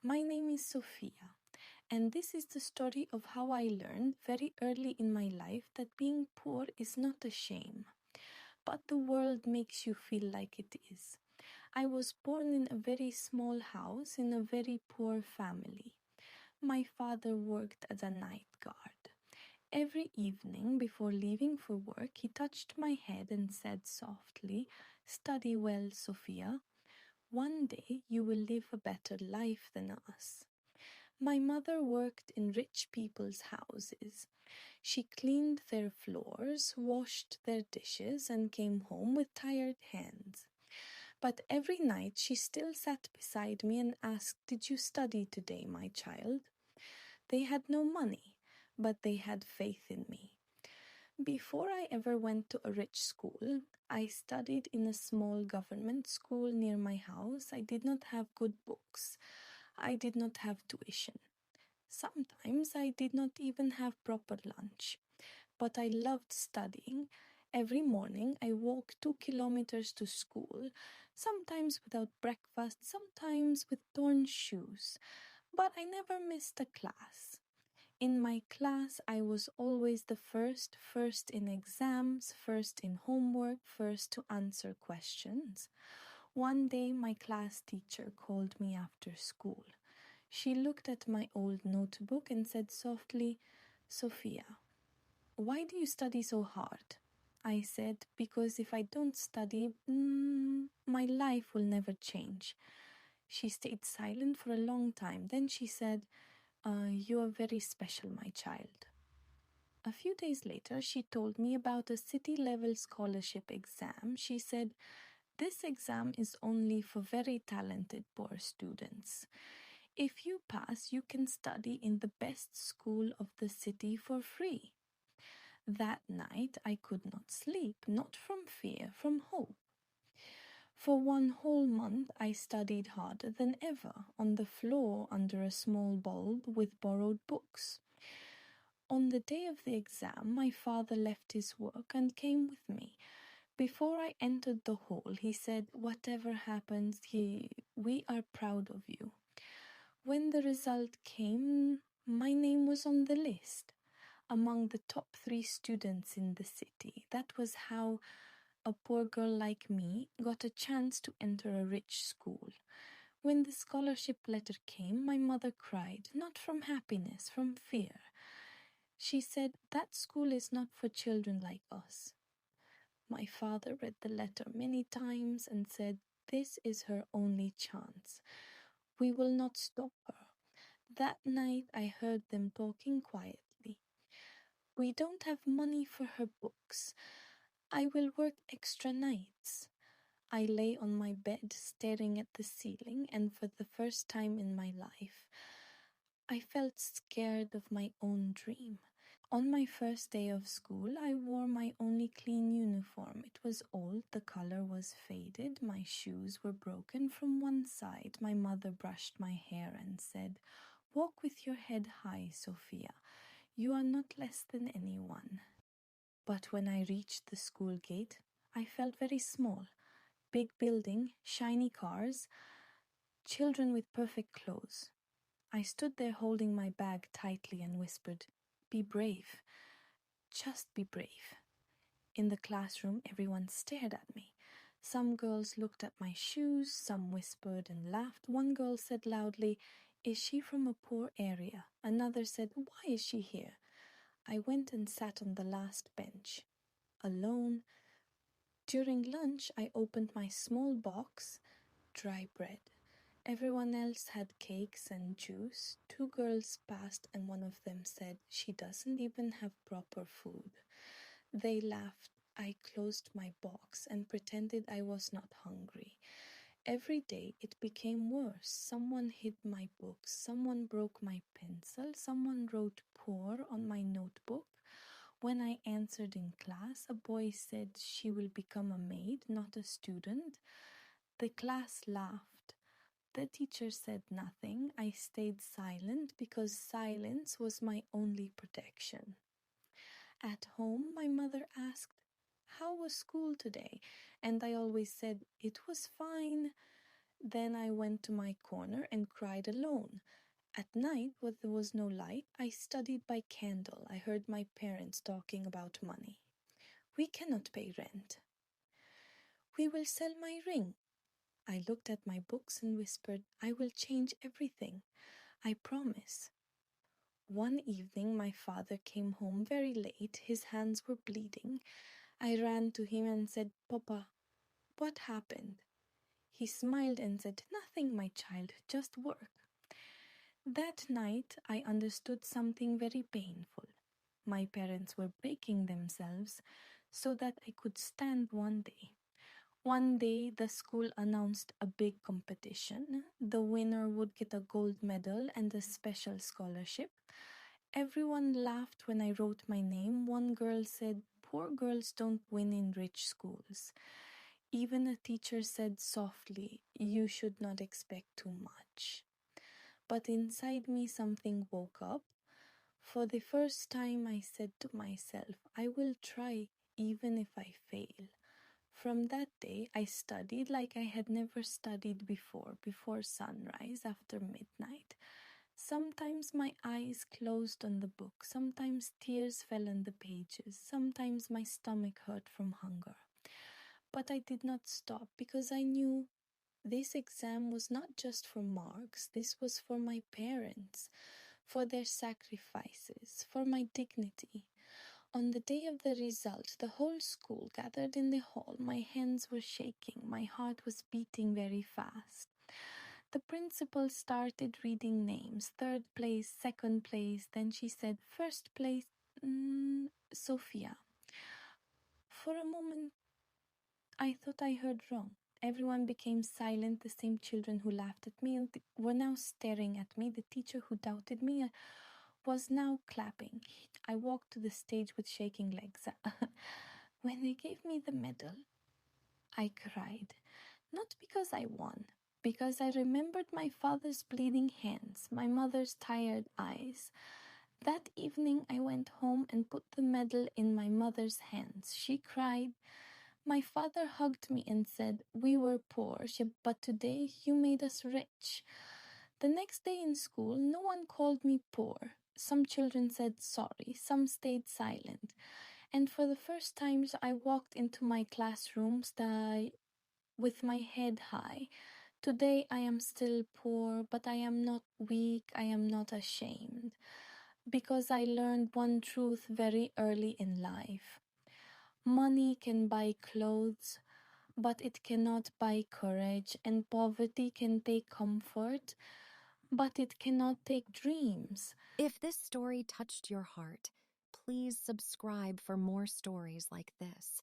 My name is Sophia, and this is the story of how I learned very early in my life that being poor is not a shame, but the world makes you feel like it is. I was born in a very small house in a very poor family. My father worked as a night guard. Every evening before leaving for work, he touched my head and said softly, "Study well, Sophia. One day you will live a better life than us." My mother worked in rich people's houses. She cleaned their floors, washed their dishes, and came home with tired hands. But every night she still sat beside me and asked, "Did you study today, my child?" They had no money, but they had faith in me. Before I ever went to a rich school, I studied in a small government school near my house. I did not have good books. I did not have tuition. Sometimes I did not even have proper lunch, but I loved studying. Every morning I walked 2 kilometers to school, sometimes without breakfast, sometimes with torn shoes, but I never missed a class. In my class, I was always the first in exams, first in homework, first to answer questions. One day, my class teacher called me after school. She looked at my old notebook and said softly, "Sophia, why do you study so hard?" I said, "Because if I don't study, my life will never change." She stayed silent for a long time. Then she said, "You are very special, my child." A few days later, she told me about a city-level scholarship exam. She said, "This exam is only for very talented poor students. If you pass, you can study in the best school of the city for free." That night, I could not sleep, not from fear, from hope. For 1 whole month, I studied harder than ever, on the floor under a small bulb with borrowed books. On the day of the exam, my father left his work and came with me. Before I entered the hall, he said, "Whatever happens, we are proud of you." When the result came, my name was on the list, among the top 3 students in the city. That was how a poor girl like me got a chance to enter a rich school. When the scholarship letter came, my mother cried, not from happiness, from fear. She said, "That school is not for children like us." My father read the letter many times and said, "This is her only chance. We will not stop her." That night I heard them talking quietly. "We don't have money for her books. I will work extra nights." I lay on my bed staring at the ceiling, and for the first time in my life, I felt scared of my own dream. On my first day of school, I wore my only clean uniform. It was old, the color was faded, my shoes were broken from one side. My mother brushed my hair and said, "Walk with your head high, Sophia. You are not less than anyone." But when I reached the school gate, I felt very small. Big building, shiny cars, children with perfect clothes. I stood there holding my bag tightly and whispered, "Be brave. Just be brave." In the classroom, everyone stared at me. Some girls looked at my shoes, some whispered and laughed. One girl said loudly, "Is she from a poor area?" Another said, "Why is she here?" I went and sat on the last bench, alone. During lunch, I opened my small box, dry bread. Everyone else had cakes and juice. 2 girls passed and one of them said, "She doesn't even have proper food." They laughed. I closed my box and pretended I was not hungry. Every day it became worse. Someone hid my books, someone broke my pencil, someone wrote "poor" on my notebook. When I answered in class, a boy said she will become a maid, not a student. The class laughed. The teacher said nothing. I stayed silent because silence was my only protection. At home, my mother asked, "How was school today?" And I always said, "It was fine." Then I went to my corner and cried alone. At night, when there was no light, I studied by candle. I heard my parents talking about money. We cannot pay rent. We will sell my ring. I looked at my books and whispered, I will change everything. I promise. One evening, my father came home very late. His hands were bleeding. I ran to him and said, Papa, what happened? He smiled and said, Nothing, my child, just work. That night, I understood something very painful. My parents were breaking themselves so that I could stand one day. One day, the school announced a big competition. The winner would get a gold medal and a special scholarship. Everyone laughed when I wrote my name. One girl said, Poor girls don't win in rich schools. Even a teacher said softly, You should not expect too much. But inside me, something woke up. For the first time, I said to myself, I will try even if I fail. From that day, I studied like I had never studied before sunrise, after midnight. Sometimes my eyes closed on the book, sometimes tears fell on the pages, sometimes my stomach hurt from hunger. But I did not stop because I knew this exam was not just for marks, this was for my parents, for their sacrifices, for my dignity. On the day of the result, the whole school gathered in the hall. My hands were shaking, my heart was beating very fast. The principal started reading names, third place, second place, then she said, first place, Sophia. For a moment, I thought I heard wrong. Everyone became silent. The same children who laughed at me were now staring at me. The teacher who doubted me was now clapping. I walked to the stage with shaking legs. When they gave me the medal, I cried. Not because I won, because I remembered my father's bleeding hands, my mother's tired eyes. That evening I went home and put the medal in my mother's hands. She cried. My father hugged me and said, We were poor, but today you made us rich. The next day in school, no one called me poor. Some children said sorry, some stayed silent. And for the first time, I walked into my classrooms with my head high. Today I am still poor, but I am not weak, I am not ashamed. Because I learned one truth very early in life. Money can buy clothes, but it cannot buy courage, and poverty can take comfort, but it cannot take dreams. If this story touched your heart, please subscribe for more stories like this.